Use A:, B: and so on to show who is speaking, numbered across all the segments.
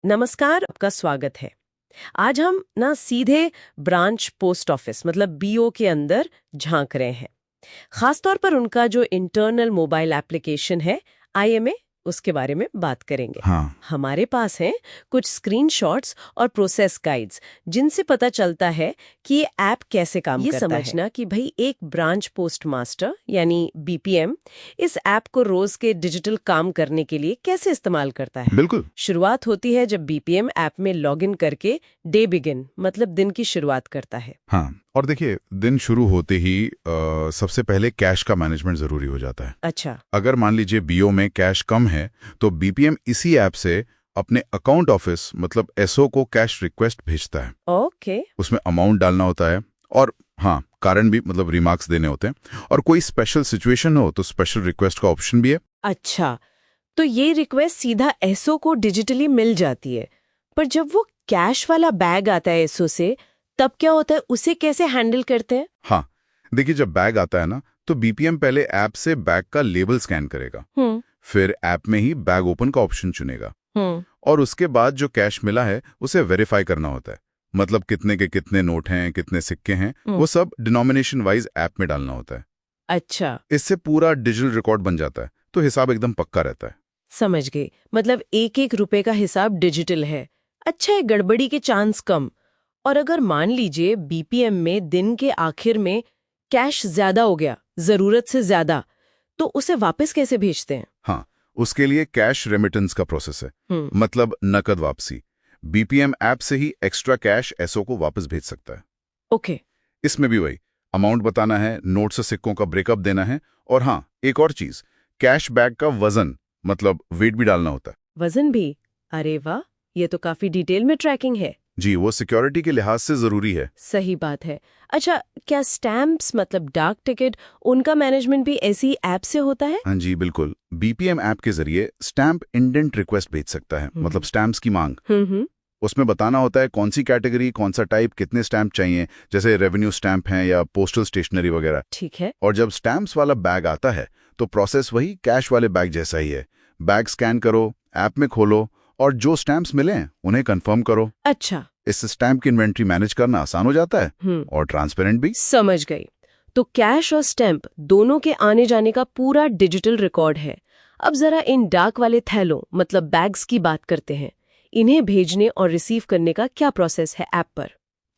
A: नमस्कार, आपका स्वागत है। आज हम ना सीधे ब्रांच पोस्ट ऑफिस मतलब बीओ के अंदर झांक रहे हैं। खासतौर पर उनका जो इंटरनल मोबाइल एप्लीकेशन है आईएमए, उसके बारे में बात करेंगे। हमारे पास हैं कुछ स्क्रीनशॉट्स और प्रोसेस गाइड्स जिनसे पता चलता है कि ये ऐप कैसे काम करता है। ये समझना कि भाई एक ब्रांच पोस्ट मास्टर यानी बीपीएम इस ऐप को रोज के डिजिटल काम करने के लिए कैसे इस्तेमाल करता है।
B: बिल्कुल।
A: शुरुआत होती है जब बीपीएम ऐप में लॉगिन करके डे बिगिन मतलब दिन की शुरुआत करता है।
B: हाँ, और देखिए दिन शुरू होते ही सबसे पहले कैश का मैनेजमेंट जरूरी हो जाता है।
A: अच्छा।
B: अगर मान लीजिए बीओ में कैश कम है तो बीपीएम इसी ऐप से अपने अकाउंट ऑफिस मतलब एसओ को कैश रिक्वेस्ट भेजता है।
A: ओके।
B: उसमें अमाउंट डालना होता है और हाँ, कारण भी मतलब रिमार्क्स देने होते हैं, और कोई स्पेशल सिचुएशन हो तो स्पेशल रिक्वेस्ट का ऑप्शन भी है।
A: अच्छा, तो ये रिक्वेस्ट सीधा एसओ को डिजिटली मिल जाती है, पर जब वो कैश वाला बैग आता है एसओ से तब क्या होता है, उसे कैसे हैंडल करते हैं?
B: हाँ, देखिए जब बैग आता है ना तो बीपीएम पहले ऐप से बैग का लेबल स्कैन करेगा, फिर ऐप में ही बैग ओपन का ऑप्शन चुनेगा, और उसके बाद जो कैश मिला है उसे वेरीफाई करना होता है। मतलब कितने के कितने नोट हैं, कितने सिक्के हैं, वो सब डिनोमिनेशन वाइज ऐप में डालना होता है।
A: अच्छा।
B: इससे पूरा डिजिटल रिकॉर्ड बन जाता है, तो हिसाब एकदम पक्का रहता है।
A: समझ गई, मतलब एक एक रुपए का हिसाब डिजिटल है। अच्छा है, गड़बड़ी के चांस कम। और अगर मान लीजिए बीपीएम में दिन के आखिर में कैश ज्यादा हो गया, जरूरत से ज्यादा, तो उसे वापस कैसे भेजते हैं?
B: हाँ, उसके लिए कैश रेमिटेंस का प्रोसेस है, मतलब नकद वापसी। बीपीएम ऐप से ही एक्स्ट्रा कैश एसओ को वापस भेज सकता है।
A: ओके।
B: इसमें भी वही अमाउंट बताना है, नोट से सिक्कों का ब्रेकअप देना है, और हाँ, एक और चीज, कैश बैग का वजन मतलब वेट भी डालना होता है।
A: वजन भी? अरे वाह, ये तो काफी डिटेल में ट्रैकिंग है।
B: जी, वो सिक्योरिटी के लिहाज से जरूरी है।
A: सही बात है। अच्छा, क्या स्टैम्प्स मतलब डाक टिकट, उनका मैनेजमेंट भी ऐसी ऐप से होता है?
B: हाँ जी, बिल्कुल। बीपीएम ऐप के जरिए स्टैम्प इंडेंट रिक्वेस्ट भेज सकता है, मतलब स्टैम्प्स की मांग। उसमें बताना होता है कौन सी कैटेगरी, कौन सा टाइप, कितने स्टैम्प चाहिए, जैसे रेवेन्यू स्टैम्प हैं या पोस्टल स्टेशनरी वगैरह।
A: ठीक है।
B: और जब स्टैम्प्स वाला बैग आता है तो प्रोसेस वही कैश वाले बैग जैसा ही है। बैग स्कैन करो, ऐप में खोलो, और जो स्टैम्प्स मिले उन्हें कंफर्म करो।
A: अच्छा।
B: इससे स्टैम्प की इन्वेंट्री मैनेज करना आसान हो जाता है और ट्रांसपेरेंट भी।
A: समझ गई। तो कैश और स्टैम्प दोनों के आने जाने का पूरा डिजिटल रिकॉर्ड है। अब जरा इन डाक वाले थैलों मतलब बैग्स की बात करते हैं। इन्हें भेजने और रिसीव करने का क्या प्रोसेस है ऐप पर?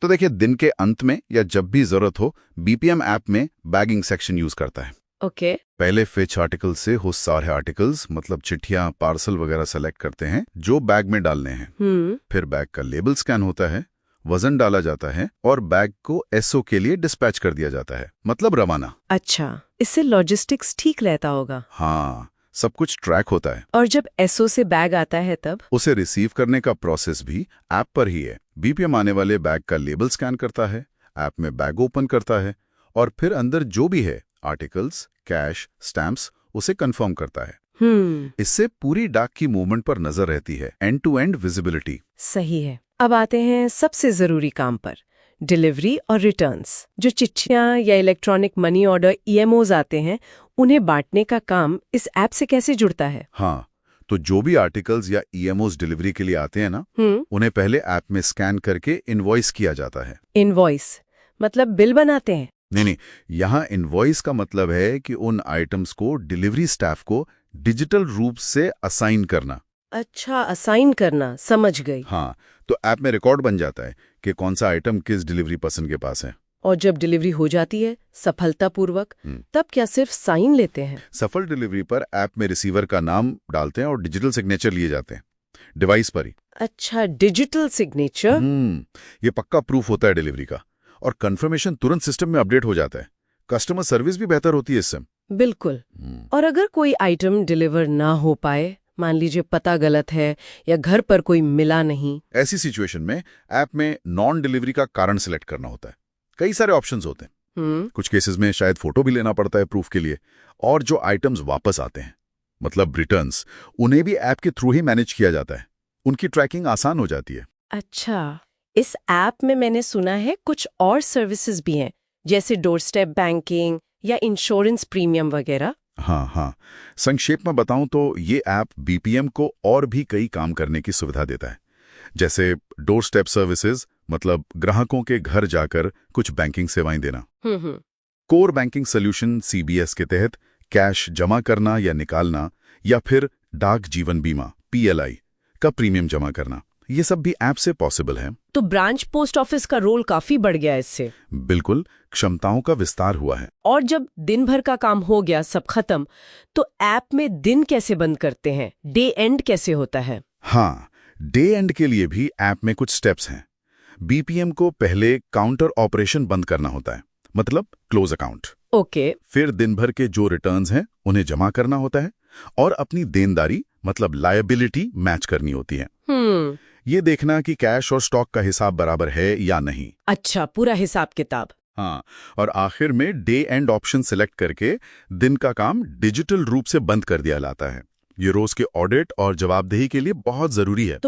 B: तो देखिए, दिन के अंत में या जब भी जरूरत हो बीपीएम ऐप में बैगिंग सेक्शन यूज करता है।
A: ओके।
B: पहले फिच आर्टिकल से हो सारे आर्टिकल्स मतलब चिट्ठियां, पार्सल वगैरह सेलेक्ट करते हैं जो बैग में डालने हैं। फिर बैग का लेबल स्कैन होता है, वजन डाला जाता है और बैग को एसओ के लिए डिस्पैच कर दिया जाता है, मतलब रवाना।
A: अच्छा, इससे लॉजिस्टिक्स ठीक रहता होगा।
B: हाँ, सब कुछ ट्रैक होता है।
A: और जब एसओ से बैग आता है तब
B: उसे रिसीव करने का प्रोसेस भी ऐप पर ही है। बीपीएम आने वाले बैग का लेबल स्कैन करता है, ऐप में बैग ओपन करता है, और फिर अंदर जो भी है आर्टिकल्स, कैश, स्टैम्प्स, उसे कंफर्म करता है। इससे पूरी डाक की मूवमेंट पर नजर रहती है, एंड टू एंड विजिबिलिटी।
A: सही है। अब आते हैं सबसे जरूरी काम पर, डिलीवरी और रिटर्न्स। जो चिट्ठियां या इलेक्ट्रॉनिक मनी ऑर्डर ईएमओज आते हैं, उन्हें बांटने का काम इस ऐप से कैसे जुड़ता है?
B: हाँ, तो जो भी आर्टिकल्स या ईएमओज डिलीवरी के लिए आते हैं ना, उन्हें पहले ऐप में स्कैन करके इनवॉइस किया जाता है।
A: इनवॉइस मतलब बिल बनाते हैं?
B: नहीं, यहाँ इनवॉइस का मतलब है कि उन आइटम्स को डिलीवरी स्टाफ को डिजिटल रूप से असाइन करना।
A: अच्छा, असाइन करना, समझ गई।
B: हाँ, तो ऐप में रिकॉर्ड बन जाता है कि कौन सा आइटम किस डिलीवरी पर्सन के पास है।
A: और जब डिलीवरी हो जाती है सफलतापूर्वक, तब क्या सिर्फ साइन लेते हैं?
B: सफल डिलीवरी पर ऐप में रिसीवर का नाम डालते हैं और डिजिटल सिग्नेचर लिए जाते हैं डिवाइस पर ही।
A: अच्छा, डिजिटल सिग्नेचर।
B: ये पक्का प्रूफ होता है डिलीवरी का, और कंफर्मेशन तुरंत सिस्टम में अपडेट हो जाता है। कस्टमर सर्विस भी बेहतर होती है इससे।
A: बिल्कुल। और अगर कोई आइटम डिलीवर ना हो पाए, मान लीजिए पता गलत है या घर पर कोई मिला नहीं,
B: ऐसी सिचुएशन में ऐप में नॉन डिलीवरी का कारण सिलेक्ट करना होता है। कई सारे ऑप्शंस होते हैं। कुछ केसेस में शायद फोटो भी लेना पड़ता है प्रूफ के लिए। और जो आइटम्स वापस आते हैं मतलब रिटर्न्स, उन्हें भी ऐप के थ्रू ही मैनेज किया जाता है। उनकी ट्रैकिंग आसान हो जाती है।
A: अच्छा, इस ऐप में मैंने सुना है कुछ और सर्विसेज भी हैं, जैसे डोर स्टेप बैंकिंग या इंश्योरेंस प्रीमियम वगैरह।
B: हाँ, संक्षेप में बताऊं तो ये ऐप बीपीएम को और भी कई काम करने की सुविधा देता है। जैसे डोर स्टेप सर्विसेज, मतलब ग्राहकों के घर जाकर कुछ बैंकिंग सेवाएं देना। कोर बैंकिंग सोल्यूशन CBS के तहत कैश जमा करना या निकालना, या फिर डाक जीवन बीमा PLI का प्रीमियम जमा करना, ये सब भी ऐप से पॉसिबल है।
A: तो ब्रांच पोस्ट ऑफिस का रोल काफी बढ़ गया इससे।
B: बिल्कुल, क्षमताओं का विस्तार हुआ है।
A: और जब दिन भर का काम हो गया, सब खत्म, तो ऐप में दिन कैसे बंद करते हैं? डे एंड कैसे होता है?
B: हाँ, डे एंड के लिए भी ऐप में कुछ स्टेप्स हैं। BPM को पहले काउंटर ऑपरेशन बंद करना होता है, मतलब क्लोज अकाउंट।
A: ओके।
B: फिर दिन भर के जो रिटर्न्स हैं उन्हें जमा करना होता है और अपनी देनदारी मतलब लायबिलिटी मैच करनी होती है। ये देखना कि कैश और स्टॉक का हिसाब बराबर है या नहीं।
A: अच्छा, पूरा हिसाब किताब।
B: हाँ, और आखिर में डे एंड ऑप्शन सिलेक्ट करके दिन का काम डिजिटल रूप से बंद कर दिया जाता है। ये रोज के ऑडिट और जवाबदेही के लिए बहुत जरूरी है।